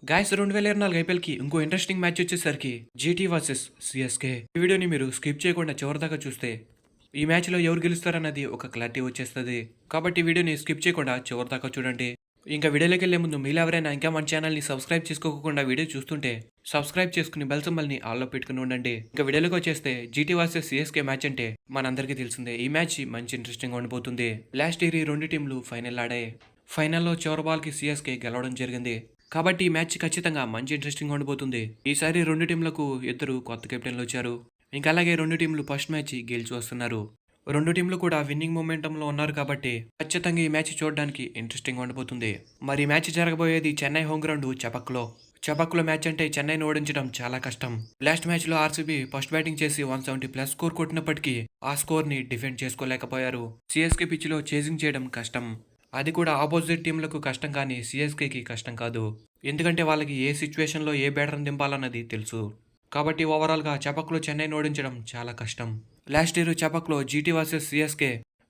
Guys 2024 ఐపీఎల్కి ఇంకో interesting match వచ్చేసరికి GT versus CSK. ఈ వీడియోని మీరు స్కిప్ చేయకుండా చివరిదాకా చూస్తే ఈ మ్యాచ్లో ఎవరు గెలుస్తారన్నది ఒక క్లారిటీ వచ్చేస్తుంది. కాబట్టి వీడియోని స్కిప్ చేయకుండా చివరిదాకా చూడండి. ఇంకా వీడియోలోకి వెళ్లే ముందు మీరు ఎవరైనా ఇంకా మన ఛానల్ని సబ్స్క్రైబ్ చేసుకోకుండా వీడియో చూస్తుంటే సబ్స్క్రైబ్ చేసుకుని బెల్ సింబల్ని ఆల్లో పెట్టుకుని ఉండండి. ఇంకా వీడియోలోకి వచ్చేస్తే జీటీ వర్సెస్ సిఎస్కే మ్యాచ్ అంటే మనందరికీ తెలిసిందే. ఈ మ్యాచ్ మంచి ఇంట్రెస్టింగ్ ఉండిపోతుంది. లాస్ట్ ఇయర్ ఈ రెండు టీంలు ఫైనల్ ఆడాయి. ఫైనల్లో చివరి బాల్కి సిఎస్కే గెలవడం జరిగింది. కాబట్టి ఈ మ్యాచ్ ఖచ్చితంగా మంచి ఇంట్రెస్టింగ్ ఉండిపోతుంది. ఈసారి రెండు టీంలకు ఇద్దరు కొత్త కెప్టెన్లు వచ్చారు. ఇంకా అలాగే రెండు టీంలు ఫస్ట్ మ్యాచ్ గెలిచి వస్తున్నారు. రెండు టీంలు కూడా విన్నింగ్ మొమెంటంలో ఉన్నారు కాబట్టి ఖచ్చితంగా ఈ మ్యాచ్ చూడడానికి ఇంట్రెస్టింగ్ ఉండిపోతుంది. మరి ఈ మ్యాచ్ జరగబోయేది చెన్నై హోమ్ గ్రౌండ్ చపక్లో మ్యాచ్ అంటే చెన్నైని ఓడించడం చాలా కష్టం. లాస్ట్ మ్యాచ్ లో ఆర్సీబీ ఫస్ట్ బ్యాటింగ్ చేసి 170+ స్కోర్ కొట్టినప్పటికీ ఆ స్కోర్ ని డిఫెండ్ చేసుకోలేకపోయారు. సిఎస్కే పిచ్ లో చేజింగ్ చేయడం కష్టం. అది కూడా ఆపోజిట్ టీంలకు కష్టం, కానీ సిఎస్కేకి కష్టం కాదు. ఎందుకంటే వాళ్ళకి ఏ సిచ్యువేషన్లో ఏ బ్యాటర్ని దింపాలన్నది తెలుసు. కాబట్టి ఓవరాల్గా చపక్లో చెన్నైని ఓడించడం చాలా కష్టం. లాస్ట్ ఇయర్ చపక్లో GT versus CSK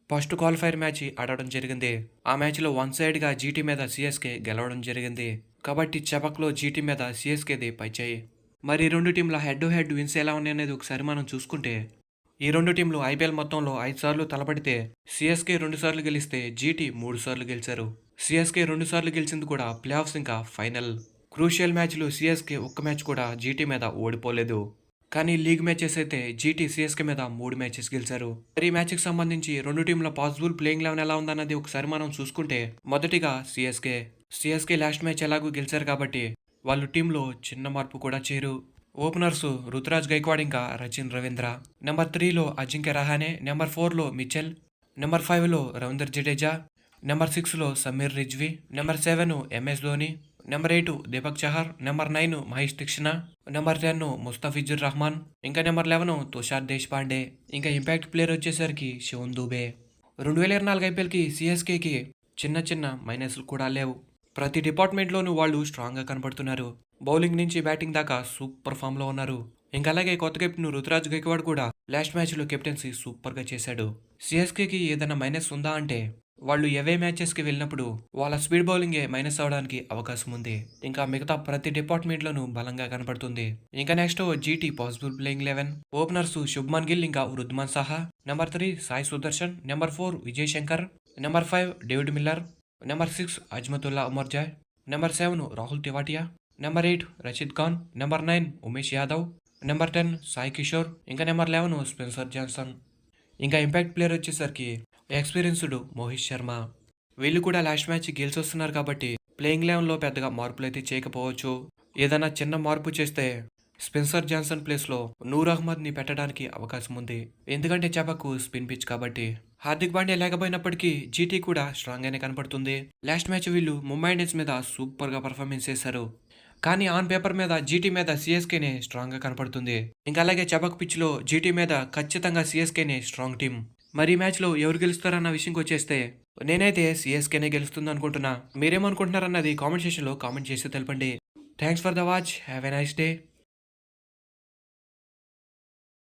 first qualifier match ఆడడం జరిగింది. ఆ మ్యాచ్లో వన్ సైడ్గా జీటీ మీద సిఎస్కే గెలవడం జరిగింది. కాబట్టి చపక్లో జీటీ మీద సిఎస్కేది పైచేయి. మరి రెండు టీంల హెడ్ టు హెడ్ విన్స్ ఎలా ఉన్నాయనేది ఒకసారి మనం చూసుకుంటే, ఈ రెండు టీంలు ఐపీఎల్ మొత్తంలో 5 సార్లు తలపడితే సిఎస్కే 2 సార్లు గెలిస్తే జీటీ 3 సార్లు గెలిచారు. సిఎస్కే 2 సార్లు గెలిచింది కూడా ప్లే ఆఫ్స్ ఇంకా ఫైనల్. క్రూషియల్ మ్యాచ్లు సిఎస్కే ఒక్క మ్యాచ్ కూడా జీటీ మీద ఓడిపోలేదు. కానీ లీగ్ మ్యాచెస్ అయితే జీటీ సిఎస్కే మీద 3 మ్యాచెస్ గెలిచారు. మరి ఈ మ్యాచ్కి సంబంధించి రెండు టీంల పాసిబుల్ ప్లేయింగ్ లెవెన్ ఎలా ఉందన్నది ఒకసారి మనం చూసుకుంటే, మొదటిగా సిఎస్కే లాస్ట్ మ్యాచ్ ఎలాగూ గెలిచారు కాబట్టి వాళ్ళు టీంలో చిన్న మార్పు కూడా చేయరు. ఓపెనర్స్ రుతురాజ్ గైక్వాడ్ ఇంకా రచిన్ రవీంద్ర. నెంబర్ 3లో అజింక్య రహానే. నెంబర్ 4లో మిచెల్. నెంబర్ 5లో రవీంద్ర జడేజా. నెంబర్ 6లో Sameer Rizvi. Number 7 MS Dhoni. Number 8 Deepak Chahar. Number 9 Maheesh Theekshana. Number 10 Mustafizur Rahman. ఇంకా నెంబర్ 11 తుషార్ దేశపాండే. ఇంకా ఇంపాక్ట్ ప్లేయర్ వచ్చేసరికి శివన్ దూబే. 2024 ఐపీఎల్కి సిఎస్కేకి చిన్న మైనస్లు కూడా లేవు. ప్రతి డిపార్ట్మెంట్లోనూ వాళ్ళు స్ట్రాంగ్గా కనబడుతున్నారు. బౌలింగ్ నుంచి బ్యాటింగ్ దాకా సూపర్ ఫామ్లో ఉన్నారు. ఇంకా అలాగే కొత్త కెప్టెన్ రుతురాజ్ గైక్వాడ్ కూడా లాస్ట్ మ్యాచ్లో కెప్టెన్సీ సూపర్గా చేశాడు. సిఎస్కేకి ఏదైనా మైనస్ ఉందా అంటే, వాళ్ళు ఎవే మ్యాచెస్కి వెళ్ళినప్పుడు వాళ్ళ స్పీడ్ బౌలింగే మైనస్ అవడానికి అవకాశం ఉంది. ఇంకా మిగతా ప్రతి డిపార్ట్మెంట్లోనూ బలంగా కనబడుతుంది. ఇంకా next GT possible playing 11. Openers Shubman Gill ఇంకా Wriddhiman Saha. Number 3 Sai Sudharsan. Number 4 Vijay Shankar. Number 5 David Miller. Number 6 Azmatullah Omarzai. Number 7 Rahul Tewatia. Number 8 Rashid Khan. Number 9 Umesh Yadav. Number 10 Sai Kishore. ఇంకా నెంబర్ 11 స్పెన్సర్ జాన్సన్. ఇంకా ఇంపాక్ట్ ప్లేయర్ వచ్చేసరికి ఎక్స్పీరియన్స్డ్ మోహిత్ శర్మ. వీళ్ళు కూడా లాస్ట్ మ్యాచ్ గెలిచి వస్తున్నారు కాబట్టి ప్లేయింగ్ లెవెన్లో పెద్దగా మార్పులు అయితే చేయకపోవచ్చు. ఏదైనా చిన్న మార్పు చేస్తే స్పెన్సర్ జాన్సన్ ప్లేస్లో నూర్ అహ్మద్ని పెట్టడానికి అవకాశం ఉంది. ఎందుకంటే చపకు స్పిన్ పిచ్ కాబట్టి. హార్దిక్ పాండ్యా లేకపోయినప్పటికీ జీటీ కూడా స్ట్రాంగ్ గానే కనపడుతుంది. లాస్ట్ మ్యాచ్ వీళ్ళు ముంబై ఇండియన్స్ మీద సూపర్గా పర్ఫార్మెన్స్ చేశారు. కానీ ఆన్ పేపర్ మీద జీటీ మీద సిఎస్కేనే స్ట్రాంగ్గా కనపడుతుంది. ఇంకా అలాగే చపక్ పిచ్లో జీటీ మీద ఖచ్చితంగా సిఎస్కేనే స్ట్రాంగ్ టీం. మరి ఈ మ్యాచ్లో ఎవరు గెలుస్తారన్న విషయంకి వచ్చేస్తే, నేనైతే సిఎస్కేనే గెలుస్తుంది అనుకుంటున్నా. మీరేమనుకుంటున్నారన్నది కామెంట్ సెక్షన్లో కామెంట్ చేసి తెలపండి. Thanks for the watch. Have a nice day.